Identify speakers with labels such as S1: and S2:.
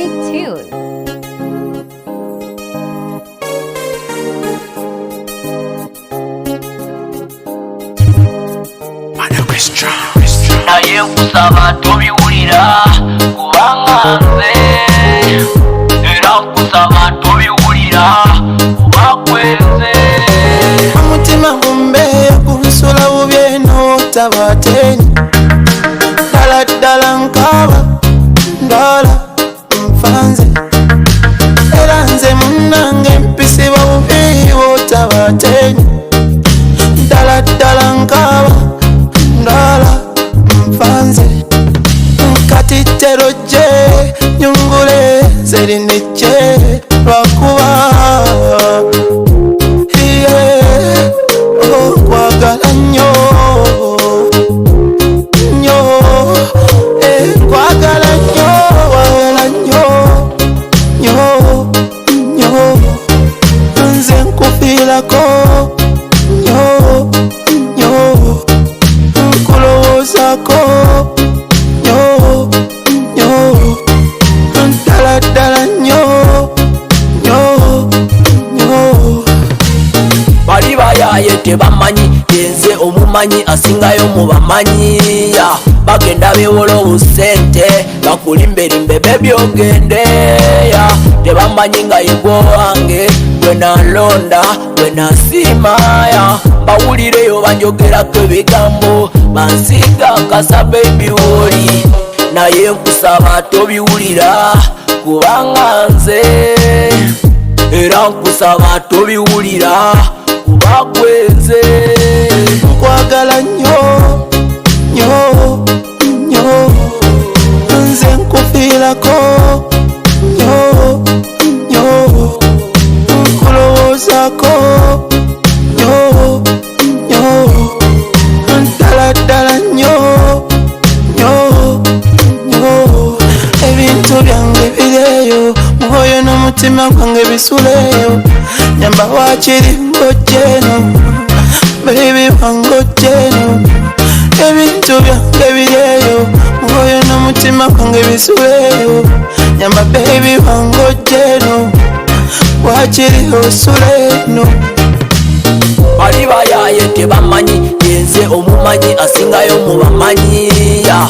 S1: Big tune.
S2: naye nkusaba tobiwulira kubanga nze era nkusaba tobiwulira kuba kwenze
S3: omutima gumbe gunsula bubi eno tabateni ddala ddala nkaba ndwala nfanze era nze munnange mpisiba bubi botabateni ddala ddala nkaba ndwala nfanze nkatitero gye nyungule zerinejje lwakuba kwagala nnyo nnyo kwagala nnyo wagala nnyo nnyo nnyo nze nkufiirako nnyo nnyo nkulowoozako nnyo nnyo ddala ddala nnyo nnyo nnyo
S2: bali bayaye tebamanyi yenze omumanyi asingayo mu bamanyiya bagenda bewola obusente bakulimbelimbe bebyogendeya tebamanyi nga yegwo wange gwenalonda gwenasiimaya bawulireyo banjogerako ebigambo bansiga kasa bebi woli naye nkusaba tobiwulira kubanga nze era nkusaba tobiwulira kuba kwenze
S3: nkwagala nnyo nnyo nnyo nze nkufiirako nnyo nnyo nkulowoozako nnyo nnyo ddala ddala nnyo nnyo nnyo ebintu byange bireeyo mwoyo n'omutima gwange bisuleyo nyamba wakiri ngojjeno bebi wangojjeno ebintu byange bireeyo mwoyo n'omutima gwange bisuleyo nyamba bebi wangojjeno wakiri osuleno
S2: bali bayaye tebamanyi yenze omumanyi asingayo mu bamanyiya